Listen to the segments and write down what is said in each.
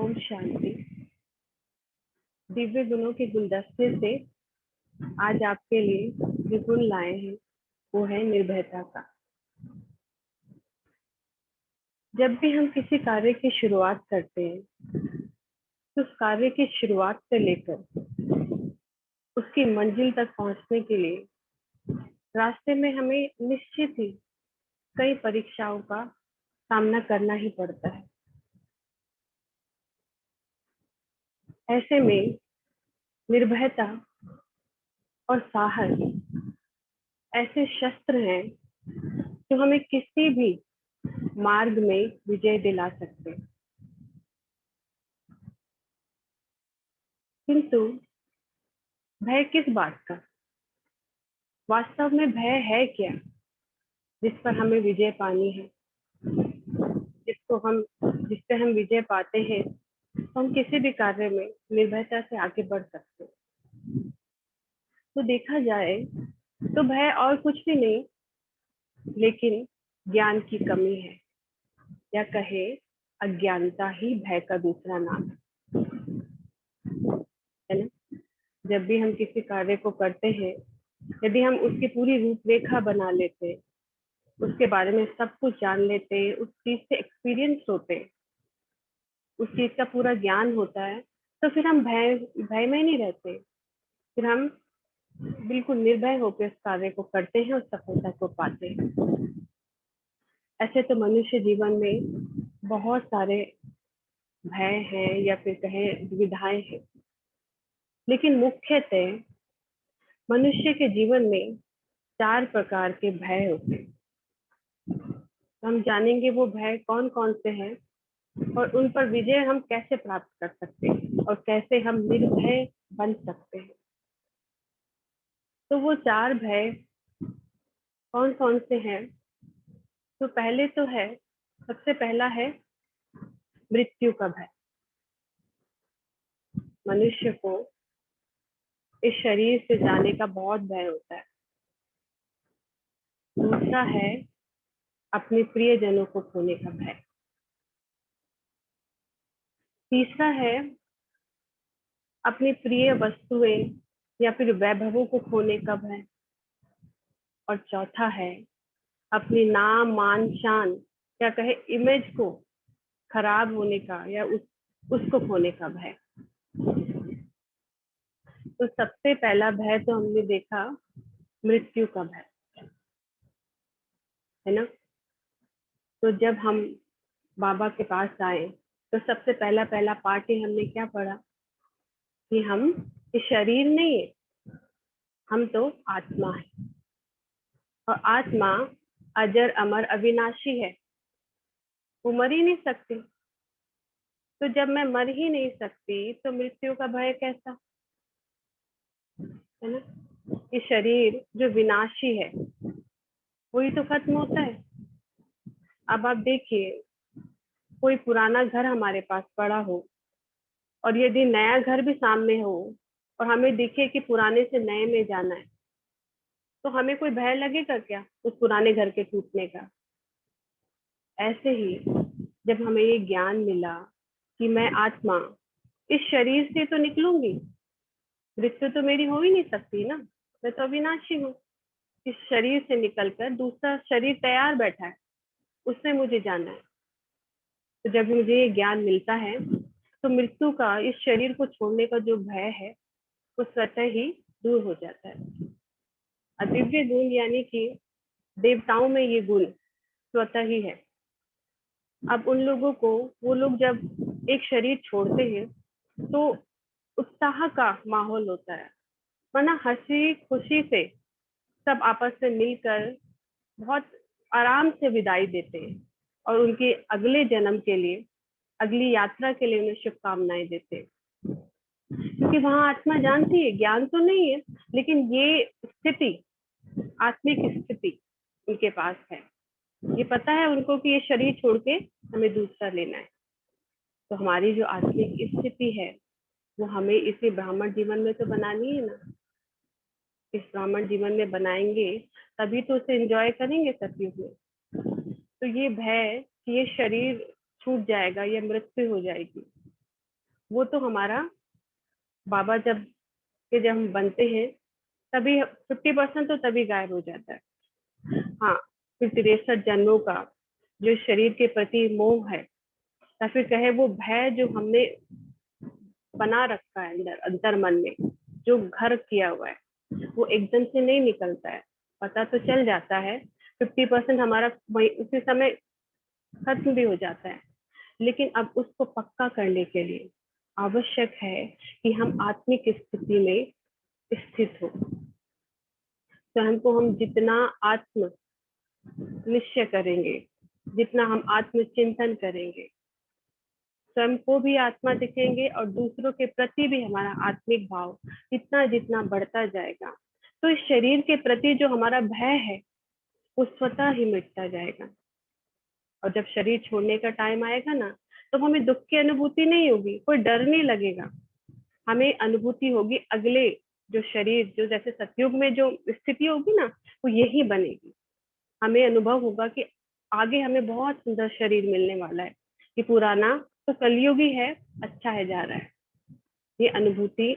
ओम शांति। दिव्य गुणों के गुलदस्ते से आज आपके लिए जो गुण लाए हैं वो है निर्भयता का। जब भी हम किसी कार्य की शुरुआत करते हैं तो उस कार्य की शुरुआत से लेकर उसकी मंजिल तक पहुंचने के लिए रास्ते में हमें निश्चित ही कई परीक्षाओं का सामना करना ही पड़ता है। ऐसे में निर्भयता और साहस ऐसे शस्त्र हैं जो हमें किसी भी मार्ग में विजय दिला सकते हैं। किंतु भय किस बात का? वास्तव में भय है क्या जिस पर हमें विजय पानी है? जिससे हम विजय पाते हैं तो हम किसी भी कार्य में निर्भयता से आगे बढ़ सकते हैं। तो देखा जाए तो भय और कुछ भी नहीं लेकिन ज्ञान की कमी है, या कहे अज्ञानता ही भय का दूसरा नाम है ना। जब भी हम किसी कार्य को करते हैं, यदि हम उसकी पूरी रूपरेखा बना लेते हैं, उसके बारे में सब कुछ जान लेते हैं, उस चीज से एक्सपीरियंस होते हैं, उस चीज का पूरा ज्ञान होता है, तो फिर हम भय में नहीं रहते। फिर हम बिल्कुल निर्भय होकर उस कार्य को करते हैं और सफलता को पाते हैं। ऐसे तो मनुष्य जीवन में बहुत सारे भय हैं या फिर कहें दुविधाएं हैं, लेकिन मुख्यतः मनुष्य के जीवन में 4 प्रकार के भय होते हैं। हम जानेंगे वो भय कौन कौन से हैं और उन पर विजय हम कैसे प्राप्त कर सकते हैं और कैसे हम निर्भय बन सकते हैं। तो वो 4 भय कौन कौन से हैं? तो पहले तो है, सबसे पहला है मृत्यु का भय। मनुष्य को इस शरीर से जाने का बहुत भय होता है। दूसरा है अपने प्रियजनों को खोने का भय। तीसरा है अपनी प्रिय वस्तुएं या फिर वैभवों को खोने का भय। और चौथा है अपनी नाम मान शान या कहे इमेज को खराब होने का या उसको खोने का भय। तो सबसे पहला भय तो हमने देखा मृत्यु का भय, है ना। तो जब हम बाबा के पास आए तो सबसे पहला पहला पाठ ही हमने क्या पढ़ा कि हम ये शरीर नहीं है, हम तो आत्मा है और आत्मा अजर अमर अविनाशी है, वो मर ही नहीं सकती। तो जब मैं मर ही नहीं सकती तो मृत्यु का भय कैसा, है ना। ये शरीर जो विनाशी है वही तो खत्म होता है। अब आप देखिए, कोई पुराना घर हमारे पास पड़ा हो और यदि नया घर भी सामने हो और हमें दिखे कि पुराने से नए में जाना है, तो हमें कोई भय लगेगा क्या उस पुराने घर के टूटने का? ऐसे ही जब हमें ये ज्ञान मिला कि मैं आत्मा इस शरीर से तो निकलूंगी, मृत्यु तो मेरी हो ही नहीं सकती ना, मैं तो अविनाशी हूँ। इस शरीर से निकलकर दूसरा शरीर तैयार बैठा है, उसमें मुझे जाना है। तो जब मुझे ये ज्ञान मिलता है तो मृत्यु का, इस शरीर को छोड़ने का जो भय है वो स्वतः ही दूर हो जाता है। अदिव्य गुण यानी कि देवताओं में ये गुण स्वतः ही है। अब उन लोगों को, वो लोग जब एक शरीर छोड़ते हैं तो उत्साह का माहौल होता है, वरना हंसी खुशी से सब आपस में मिलकर बहुत आराम से विदाई देते हैं और उनके अगले जन्म के लिए, अगली यात्रा के लिए उन्हें शुभकामनाएं देते हैं। क्योंकि वहां आत्मा जानती है, ज्ञान तो नहीं है लेकिन ये स्थिति, आत्मिक स्थिति उनके पास है। ये पता है उनको कि ये शरीर छोड़ के हमें दूसरा लेना है। तो हमारी जो आत्मिक स्थिति है वो हमें इसी ब्राह्मण जीवन में तो बनानी है ना। इस ब्राह्मण जीवन में बनाएंगे तभी तो उसे एंजॉय करेंगे सतयुग में। तो ये भय कि ये शरीर छूट जाएगा या मृत्यु हो जाएगी, वो तो हमारा बाबा जब हम बनते हैं तभी 50% तो तभी गायब हो जाता है। हाँ, फिर 63 जन्मों का जो शरीर के प्रति मोह है, या फिर कहे वो भय जो हमने बना रखा है अंदर अंतर मन में, जो घर किया हुआ है, वो एकदम से नहीं निकलता है। पता तो चल जाता है, 50% हमारा वही उसी समय खत्म भी हो जाता है, लेकिन अब उसको पक्का करने के लिए आवश्यक है कि हम आत्मिक स्थिति में स्थित हो। स्वयं को हम जितना आत्म निश्चय करेंगे, जितना हम आत्म चिंतन करेंगे, स्वयं को भी आत्मा दिखेंगे और दूसरों के प्रति भी हमारा आत्मिक भाव जितना जितना बढ़ता जाएगा, तो इस शरीर के प्रति जो हमारा भय है वो स्वतः ही मिटता जाएगा। और जब शरीर छोड़ने का टाइम आएगा ना, तो हमें दुख की अनुभूति नहीं होगी, कोई डर नहीं लगेगा। हमें अनुभूति होगी अगले जो शरीर, जो जैसे सतयुग में जो स्थिति होगी ना, वो यही बनेगी। हमें अनुभव होगा कि आगे हमें बहुत सुंदर शरीर मिलने वाला है, कि पुराना तो कलयुगी है, अच्छा है जा रहा है। ये अनुभूति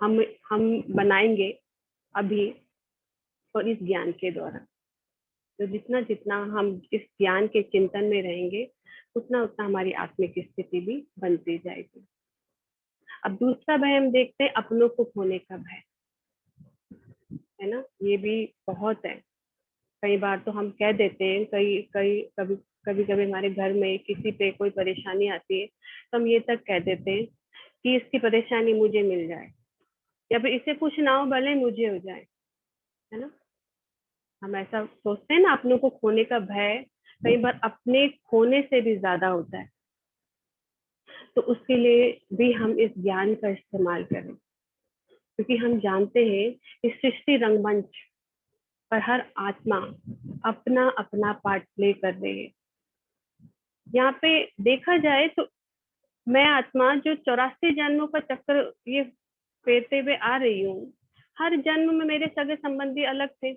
हम बनाएंगे अभी, और इस ज्ञान के द्वारा। तो जितना जितना हम इस ज्ञान के चिंतन में रहेंगे, उतना उतना हमारी आत्मिक स्थिति भी बनती जाएगी। अब दूसरा भय हम देखते हैं, अपनों को खोने का भय, है ना। ये भी बहुत है। कई बार तो हम कह देते हैं, कई कई कभी कभी कभी हमारे घर में किसी पे कोई परेशानी आती है, तो हम ये तक कह देते हैं कि इसकी परेशानी मुझे मिल जाए, या फिर इसे कुछ ना हो भले मुझे हो जाए, है ना। हम ऐसा सोचते हैं ना। अपनों को खोने का भय कई बार अपने खोने से भी ज्यादा होता है। तो उसके लिए भी हम इस ज्ञान का इस्तेमाल करें, क्योंकि हम जानते हैं इस सृष्टि रंगमंच पर हर आत्मा अपना अपना पार्ट प्ले कर रही है। यहाँ पे देखा जाए तो मैं आत्मा जो 84 जन्मों का चक्कर ये फेरते हुए आ रही हूँ, हर जन्म में मेरे सगे संबंधी अलग थे।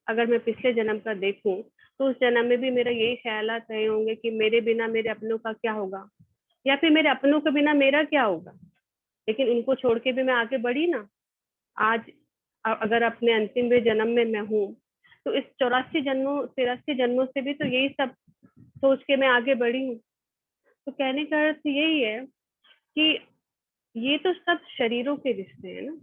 अगर मैं पिछले जन्म का देखूं, तो उस जन्म में भी मेरा यही ख्यालात रहे होंगे कि मेरे बिना मेरे अपनों का क्या होगा, या फिर मेरे अपनों के बिना मेरा क्या होगा। लेकिन उनको छोड़ के भी मैं आगे बढ़ी ना। आज अगर अपने अंतिम वे जन्म में मैं हूँ, तो इस 83 जन्मों से भी तो यही सब सोच के मैं आगे बढ़ी हूँ। तो कहने का अर्थ यही है कि ये तो सब शरीरों के रिश्ते हैं ना।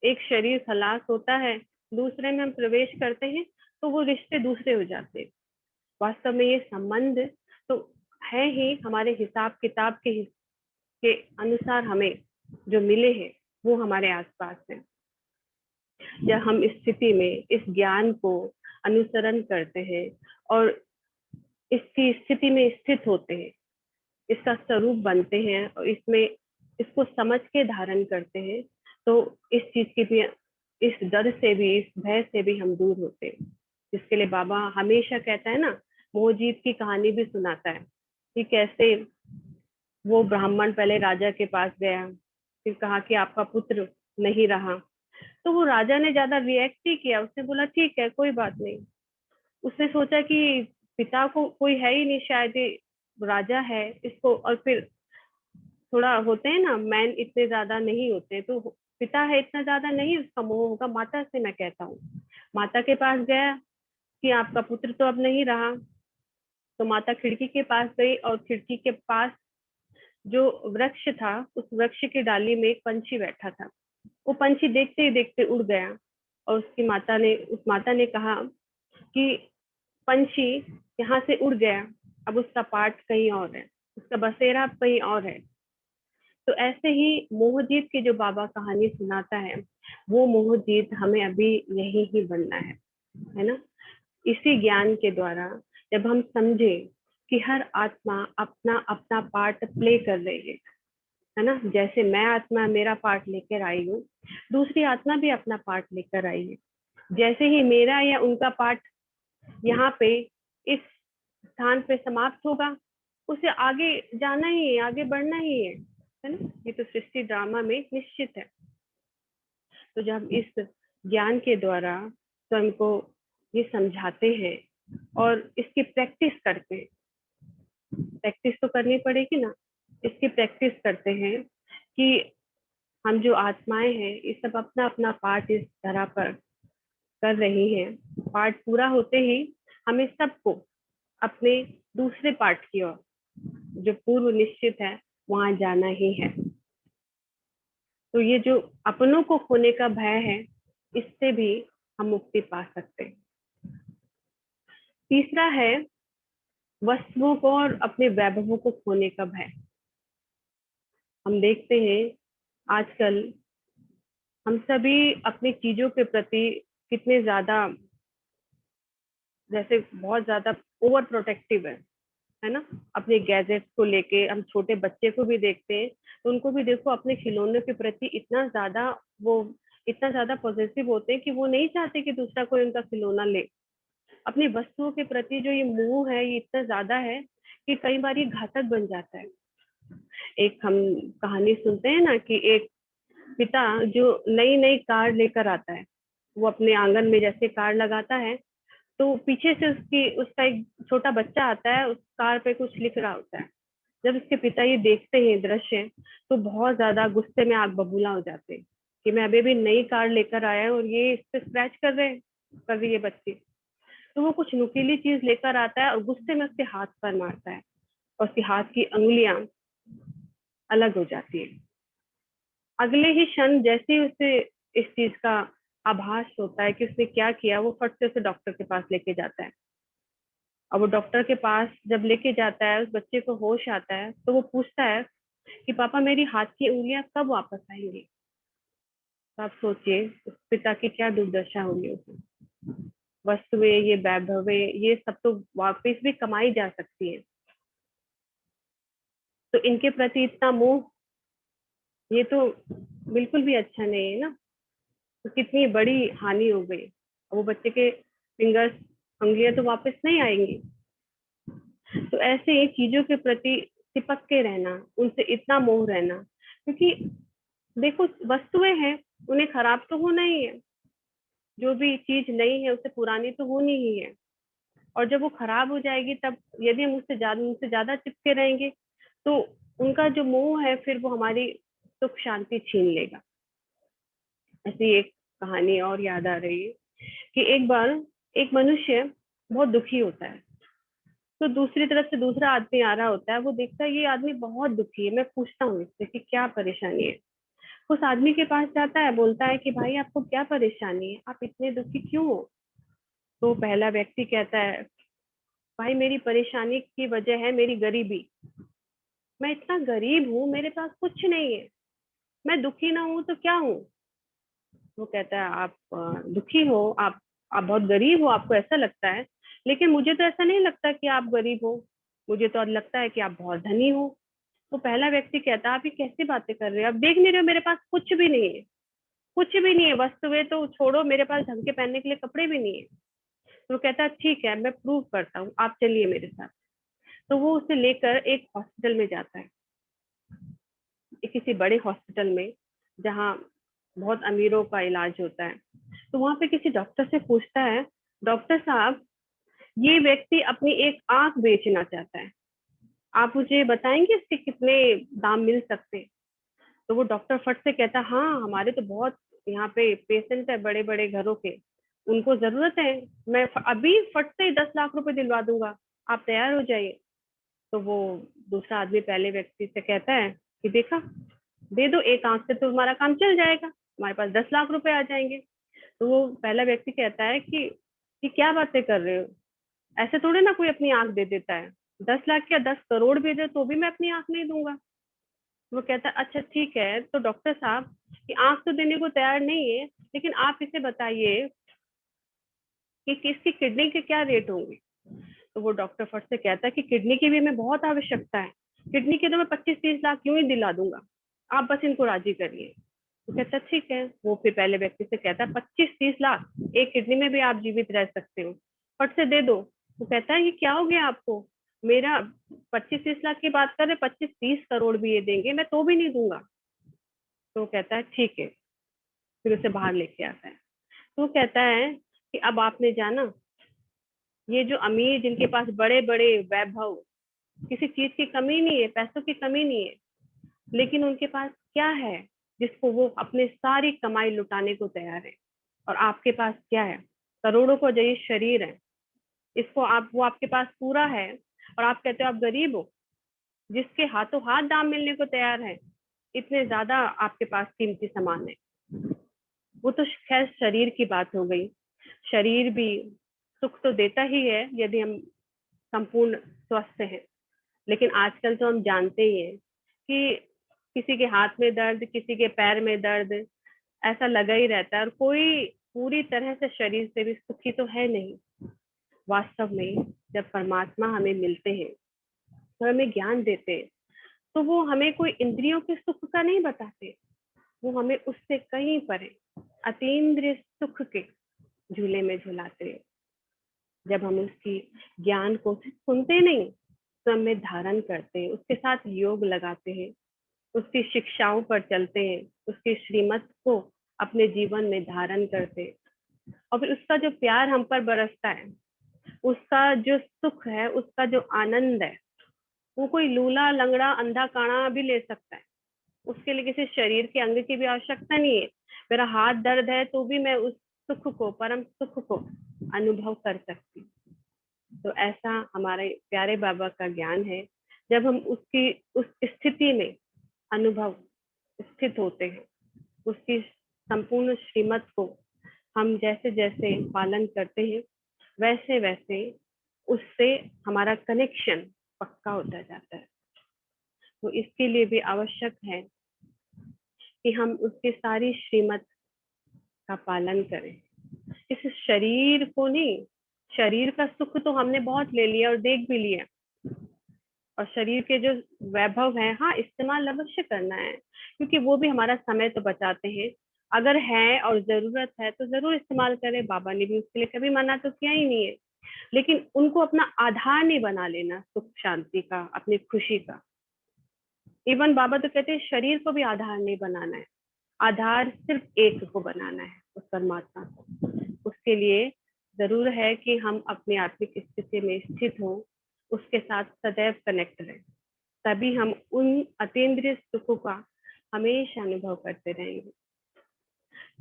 एक शरीर खलास होता है, दूसरे में हम प्रवेश करते हैं, तो वो रिश्ते दूसरे हो जाते हैं। वास्तव में ये संबंध तो है ही हमारे हिसाब किताब के अनुसार हमें जो मिले हैं, वो हमारे आसपास है। जब हम इस स्थिति में इस ज्ञान को अनुसरण करते हैं और इसकी स्थिति में स्थित होते हैं, इसका स्वरूप बनते हैं और इसमें इसको समझ के धारण करते हैं, तो इस चीज की भी, इस डर से भी, इस भय से भी हम दूर होते हैं। जिसके लिए बाबा हमेशा कहता है ना, मोहजीत की कहानी भी सुनाता है कि कैसे वो ब्राह्मण पहले राजा के पास गया, फिर कहा कि आपका पुत्र नहीं रहा। तो वो राजा ने ज्यादा रिएक्ट नहीं किया, उसने बोला ठीक है कोई बात नहीं। उसने सोचा कि पिता को कोई है ही नहीं, शायद ये राजा है इसको, और फिर थोड़ा होते हैं ना मैन, इतने ज्यादा नहीं होते, तो पिता है इतना ज्यादा नहीं उसका मोह होगा। माता से मैं कहता हूँ, माता के पास गया कि आपका पुत्र तो अब नहीं रहा। तो माता खिड़की के पास गई, और खिड़की के पास जो वृक्ष था, उस वृक्ष की डाली में एक पंछी बैठा था। वो पंछी देखते ही देखते उड़ गया, और उस माता ने कहा कि पंछी यहाँ से उड़ गया, अब उसका पार्ट कहीं और है, उसका बसेरा कहीं और है। तो ऐसे ही मोहजीत की जो बाबा कहानी सुनाता है, वो मोहजीत हमें अभी यही ही बनना है ना। इसी ज्ञान के द्वारा जब हम समझे कि हर आत्मा अपना अपना पार्ट प्ले कर रही है ना। जैसे मैं आत्मा मेरा पार्ट लेकर आई हूँ, दूसरी आत्मा भी अपना पार्ट लेकर आई है। जैसे ही मेरा या उनका पार्ट यहाँ पे इस स्थान पे समाप्त होगा, उसे आगे जाना ही है, आगे बढ़ना ही है ना। ये तो सृष्टि ड्रामा में निश्चित है। तो जब इस ज्ञान के द्वारा स्वयं को ये समझाते हैं और इसकी प्रैक्टिस करते हैं, प्रैक्टिस तो करनी पड़ेगी ना। इसकी प्रैक्टिस करते हैं कि हम जो आत्माएं हैं ये सब अपना अपना पार्ट इस धरा पर कर रही हैं। पार्ट पूरा होते ही हमें सबको अपने दूसरे पार्ट की ओर, जो पूर्व निश्चित है, वहां जाना ही है। तो ये जो अपनों को खोने का भय है, इससे भी हम मुक्ति पा सकते हैं। तीसरा है वस्तुओं को और अपने वैभवों को खोने का भय। हम देखते हैं आजकल हम सभी अपनी चीजों के प्रति कितने ज्यादा, जैसे बहुत ज्यादा ओवर प्रोटेक्टिव है ना। अपने गैजेट्स को लेके हम छोटे बच्चे को भी देखते हैं, तो उनको भी देखो अपने खिलौनों के प्रति इतना ज्यादा, वो इतना ज्यादा पॉजिटिव होते हैं कि वो नहीं चाहते कि दूसरा कोई उनका खिलौना ले। अपनी वस्तुओं के प्रति जो ये मोह है ये इतना ज्यादा है कि कई बार ये घातक बन जाता है। एक हम कहानी सुनते हैं ना कि एक पिता जो नई नई कार लेकर आता है, वो अपने आंगन में जैसे कार लगाता है, तो पीछे से उसका एक छोटा बच्चा आता है, उस कार पे कुछ लिख रहा होता है। जब उसके पिता ये देखते हैं दृश्य, तो बहुत ज्यादा गुस्से में आग बबूला हो जाते हैं कि मैं अभी भी नई कार लेकर आया हूँ और ये इस पे स्क्रैच कर रही है बच्ची। तो वो कुछ नुकीली चीज लेकर आता है और गुस्से में उसके हाथ पर मारता है, और उसके हाथ की अंगुलियां अलग हो जाती है। अगले ही क्षण जैसे ही उसे इस चीज का आभास होता है कि उसने क्या किया, वो फट से उसे डॉक्टर के पास लेके जाता है। और वो डॉक्टर के पास जब लेके जाता है, उस बच्चे को होश आता है, तो वो पूछता है कि पापा मेरी हाथ की उंगलियां कब वापस आएंगी। तो आप सोचिए उस पिता की क्या दुर्दशा होगी उसे। वस्तुएं, ये वैभवे, ये सब तो वापस भी कमाई जा सकती है, तो इनके प्रति इतना मोह, ये तो बिल्कुल भी अच्छा नहीं है ना। तो कितनी बड़ी हानि हो गई। वो बच्चे के फिंगर्स, उंगलियां तो वापस नहीं आएंगी। तो ऐसे ही चीजों के प्रति चिपक के रहना, उनसे इतना मोह रहना, क्योंकि देखो वस्तुएं हैं, उन्हें खराब तो होना ही है। जो भी चीज नई है उसे पुरानी तो होनी ही है। और जब वो खराब हो जाएगी, तब यदि हम उनसे ज्यादा चिपके रहेंगे, तो उनका जो मोह है फिर वो हमारी सुख शांति छीन लेगा। ऐसी एक कहानी और याद आ रही है कि एक बार एक मनुष्य बहुत दुखी होता है, तो दूसरी तरफ से दूसरा आदमी आ रहा होता है। वो देखता है ये आदमी बहुत दुखी है, मैं पूछता हूँ इससे कि क्या परेशानी है। उस आदमी के पास जाता है, बोलता है कि भाई आपको क्या परेशानी है, आप इतने दुखी क्यों हो। तो पहला व्यक्ति कहता है, भाई मेरी परेशानी की वजह है मेरी गरीबी। मैं इतना गरीब हूँ, मेरे पास कुछ नहीं है, मैं दुखी ना हूँ तो क्या हूँ। वो कहता है आप दुखी हो, आप बहुत गरीब हो, आपको ऐसा लगता है, लेकिन मुझे तो ऐसा नहीं लगता कि आप गरीब हो, मुझे तो लगता है कि आप बहुत धनी हो। तो पहला व्यक्ति कहता है आप ये कैसी बातें कर रहे हो, आप देख नहीं रहे हो मेरे पास कुछ भी नहीं है, कुछ भी नहीं है, वस्तुएं तो छोड़ो, मेरे पास ढंग के पहनने के लिए कपड़े भी नहीं है। तो वो कहता है ठीक है मैं प्रूव करता हूँ, आप चलिए मेरे साथ। तो वो उसे लेकर एक हॉस्पिटल में जाता है, किसी बड़े हॉस्पिटल में, जहाँ बहुत अमीरों का इलाज होता है। तो वहां पे किसी डॉक्टर से पूछता है, डॉक्टर साहब ये व्यक्ति अपनी एक आंख बेचना चाहता है, आप मुझे बताएंगे इसके कितने दाम मिल सकते हैं। तो वो डॉक्टर फट से कहता है हाँ हमारे तो बहुत यहाँ पे पेशेंट है बड़े बड़े घरों के, उनको जरूरत है, मैं अभी फट से ही 10 लाख रुपए दिलवा दूंगा, आप तैयार हो जाइए। तो वो दूसरा आदमी पहले व्यक्ति से कहता है कि देखा, दे दो, एक आंख से तो हमारा काम चल जाएगा, हमारे पास 10 लाख रुपए आ जाएंगे। तो वो पहला व्यक्ति कहता है कि क्या बातें कर रहे हो, ऐसे थोड़े ना कोई अपनी आंख दे देता है, 10 लाख क्या 10 करोड़ भी दे तो भी मैं अपनी आंख नहीं दूंगा। वो कहता है अच्छा ठीक है, तो डॉक्टर साहब कि आंख तो देने को तैयार नहीं है, लेकिन आप इसे बताइए कि किसकी किडनी के क्या रेट होंगे। तो वो डॉक्टर फट से कहता है कि किडनी की भी हमें बहुत आवश्यकता है, किडनी के तो मैं 25-30 लाख क्यों ही दिला दूंगा, आप बस इनको राजी करिए। तो कहता है ठीक है। वो फिर पहले व्यक्ति से कहता है 25-30 लाख, एक किडनी में भी आप जीवित रह सकते हो, फट से दे दो। वो कहता है ये क्या हो गया आपको, मेरा 25-30 लाख की बात कर रहे, 25-30 करोड़ भी ये देंगे मैं तो भी नहीं दूंगा। तो वो कहता है ठीक है, फिर उसे बाहर लेके आता है। तो वो कहता है कि अब आपने जाना, ये जो अमीर जिनके पास बड़े बड़े वैभव, किसी चीज की कमी नहीं है, पैसों की कमी नहीं है, लेकिन उनके पास क्या है जिसको वो अपने सारी कमाई लुटाने को तैयार है। और आपके पास क्या है? करोड़ों को जो ये शरीर है, इसको आप, वो आपके पास पूरा है और आप कहते हो आप गरीब हो, जिसके हाथों हाथ दाम मिलने को तैयार है। इतने ज्यादा आपके पास कीमती सामान है। वो तो खैर शरीर की बात हो गई। शरीर भी सुख तो देता ही है यदि हम संपूर्ण स्वस्थ हैं, लेकिन आजकल तो हम जानते ही हैं कि किसी के हाथ में दर्द, किसी के पैर में दर्द, ऐसा लगा ही रहता है, और कोई पूरी तरह से शरीर से भी सुखी तो है नहीं। वास्तव में जब परमात्मा हमें मिलते हैं और हमें ज्ञान देते हैं, तो वो हमें कोई इंद्रियों के सुख का नहीं बताते, वो हमें उससे कहीं परे अतीन्द्रिय सुख के झूले में झुलाते हैं। जब हम उसकी ज्ञान को सिर्फ सुनते नहीं, स्वयं में धारण करते हैं, उसके साथ योग लगाते हैं, उसकी शिक्षाओं पर चलते हैं, उसके श्रीमत को अपने जीवन में धारण करते हैं, और फिर उसका जो प्यार हम पर बरसता है, उसका जो सुख है, उसका जो आनंद है, वो कोई लूला लंगड़ा अंधा काना भी ले सकता है। उसके लिए किसी शरीर के अंग की भी आवश्यकता नहीं है। मेरा हाथ दर्द है तो भी मैं उस सुख को, परम सुख को अनुभव कर सकती हूँ। तो ऐसा हमारे प्यारे बाबा का ज्ञान है। जब हम उसकी उस स्थिति में अनुभव स्थित होते हैं, उसकी संपूर्ण श्रीमत को हम जैसे जैसे पालन करते हैं, वैसे वैसे उससे हमारा कनेक्शन पक्का होता जाता है। तो इसके लिए भी आवश्यक है कि हम उसकी सारी श्रीमत का पालन करें। इस शरीर को नहीं, शरीर का सुख तो हमने बहुत ले लिया और देख भी लिया, और शरीर के जो वैभव है, हाँ इस्तेमाल अवश्य करना है, क्योंकि वो भी हमारा समय तो बचाते हैं। अगर है और जरूरत है तो जरूर इस्तेमाल करें, बाबा ने भी उसके लिए कभी मना तो किया ही नहीं है। लेकिन उनको अपना आधार नहीं बना लेना सुख शांति का, अपनी खुशी का। इवन बाबा तो कहते हैं शरीर को भी आधार नहीं बनाना है, आधार सिर्फ एक को बनाना है, उस परमात्मा को। उसके लिए जरूर है कि हम अपनी आत्मिक स्थिति में स्थित हो, उसके साथ सदैव कनेक्ट रहें, तभी हम उन अतीन्द्रिय सुखों का हमेशा अनुभव करते रहेंगे।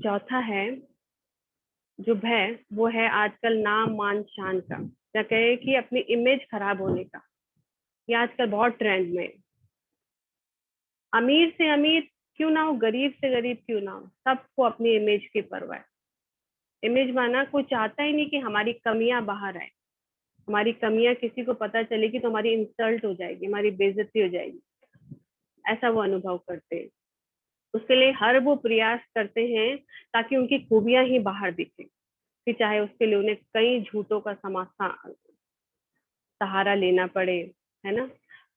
चौथा है जो भय, वो है आजकल नाम मान शान का, या कहे कि अपनी इमेज खराब होने का। ये आजकल बहुत ट्रेंड में। अमीर से अमीर क्यों ना हो, गरीब से गरीब क्यों ना हो, सबको अपनी इमेज की परवाह है। इमेज माना कोई चाहता ही नहीं कि हमारी कमियां बाहर आए। हमारी कमियां किसी को पता चलेगी तो हमारी इंसल्ट हो जाएगी, हमारी बेइज्जती हो जाएगी, ऐसा वो अनुभव करते हैं। उसके लिए हर वो प्रयास करते हैं ताकि उनकी खूबियां ही बाहर दिखे, कि चाहे उसके लिए उन्हें कई झूठों का सहारा लेना पड़े, है ना।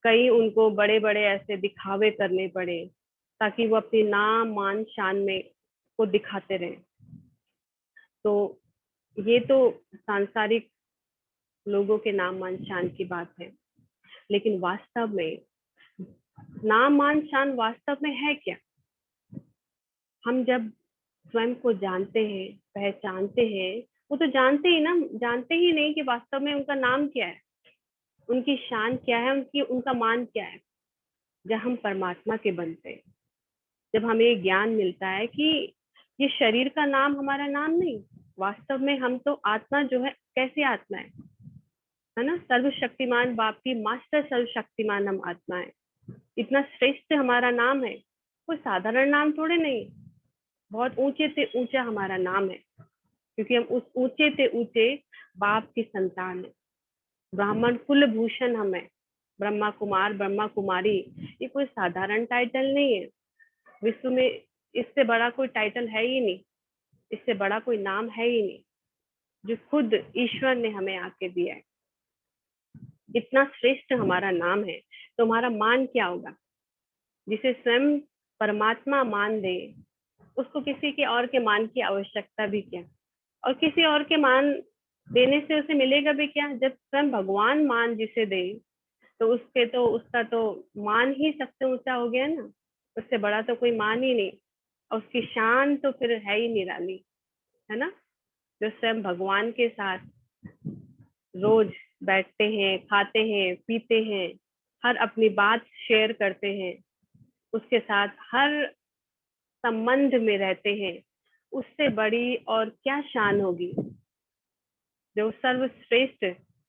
कई उनको बड़े बड़े ऐसे दिखावे करने पड़े ताकि वो अपनी नाम मान शान में को दिखाते रहे। तो ये तो सांसारिक लोगों के नाम मान शान की बात है, लेकिन वास्तव में नाम मान शान वास्तव में है क्या? हम जब स्वयं को जानते हैं, पहचानते हैं, वो तो जानते ही ना, जानते ही नहीं कि वास्तव में उनका नाम क्या है, उनकी शान क्या है, उनकी उनका मान क्या है। जब हम परमात्मा के बनते हैं, जब हमें ये ज्ञान मिलता है कि ये शरीर का नाम हमारा नाम नहीं, वास्तव में हम तो आत्मा जो है, कैसी आत्मा है ना, सर्वशक्तिमान बाप की मास्टर सर्वशक्तिमान हम आत्मा है। इतना श्रेष्ठ हमारा नाम है, कोई साधारण नाम थोड़े नहीं, बहुत ऊंचे से ऊंचा हमारा नाम है, क्योंकि हम उस ऊंचे से ऊंचे बाप की संतान है। ब्राह्मण कुल भूषण हम है, ब्रह्मा कुमार ब्रह्मा कुमारी, ये कोई साधारण टाइटल नहीं है। विश्व में इससे बड़ा कोई टाइटल है ही नहीं, इससे बड़ा कोई नाम है ही नहीं, जो खुद ईश्वर ने हमें आके दिया है। इतना श्रेष्ठ हमारा नाम है, तो हमारा मान क्या होगा? जिसे स्वयं परमात्मा मान दे, उसको किसी के और के मान की आवश्यकता भी क्या? और किसी और के मान देने से उसे मिलेगा भी क्या? जब स्वयं भगवान मान जिसे दे, तो उसके तो उसका तो मान ही सबसे ऊंचा हो गया ना, उससे बड़ा तो कोई मान ही नहीं। और उसकी शान तो फिर है ही निराली, है ना। जो स्वयं भगवान के साथ रोज बैठते हैं, खाते हैं, पीते हैं, हर अपनी बात शेयर करते हैं, उसके साथ हर संबंध में रहते हैं, उससे बड़ी और क्या शान होगी। जो सर्वश्रेष्ठ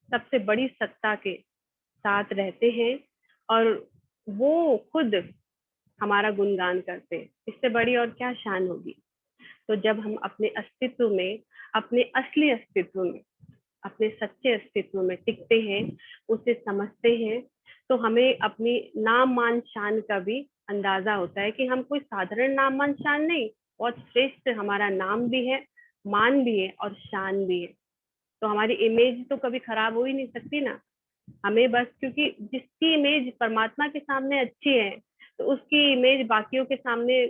सबसे बड़ी सत्ता के साथ रहते हैं और वो खुद हमारा गुणगान करते हैं, इससे बड़ी और क्या शान होगी। तो जब हम अपने अस्तित्व में, अपने असली अस्तित्व में, अपने सच्चे अस्तित्व में टिकते हैं, उसे समझते हैं, तो हमें अपनी नाम मान शान का भी अंदाजा होता है कि हम कोई साधारण नाम मान शान नहीं, बहुत श्रेष्ठ हमारा नाम भी है, मान भी है और शान भी है। तो हमारी इमेज तो कभी खराब हो ही नहीं सकती ना। हमें बस, क्योंकि जिसकी इमेज परमात्मा के सामने अच्छी है, तो उसकी इमेज बाकियों के सामने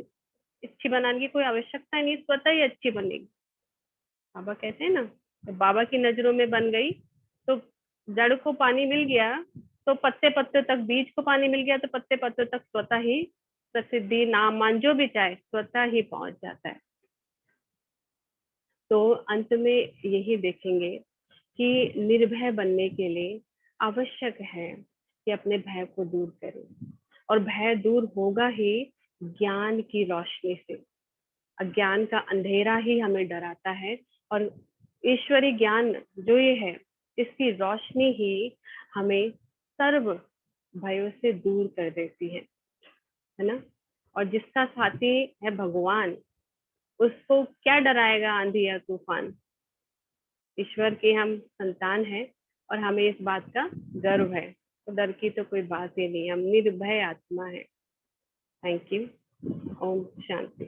अच्छी बनाने की कोई आवश्यकता नहीं, स्वतः ही अच्छी बनेगी। बाबा कहते हैं ना, तो बाबा की नजरों में बन गई तो जड़ को पानी मिल गया, तो पत्ते पत्ते तक, बीज को पानी मिल गया तो पत्ते पत्ते तक स्वतः ही प्रसिद्धि, नाम मान जो भी चाहे स्वतः ही पहुंच जाता है। तो अंत में यही देखेंगे कि निर्भय बनने के लिए आवश्यक है कि अपने भय को दूर करें, और भय दूर होगा ही ज्ञान की रोशनी से। अज्ञान का अंधेरा ही हमें डराता है, और ईश्वरीय ज्ञान जो ये है, इसकी रोशनी ही हमें सर्व भयों से दूर कर देती है ना। और जिसका साथी है भगवान, उसको क्या डराएगा आंधी या तूफान। ईश्वर के हम संतान हैं और हमें इस बात का गर्व है, तो डर की तो कोई बात ही नहीं, हम निर्भय आत्मा है। Thank you. ओम शांति।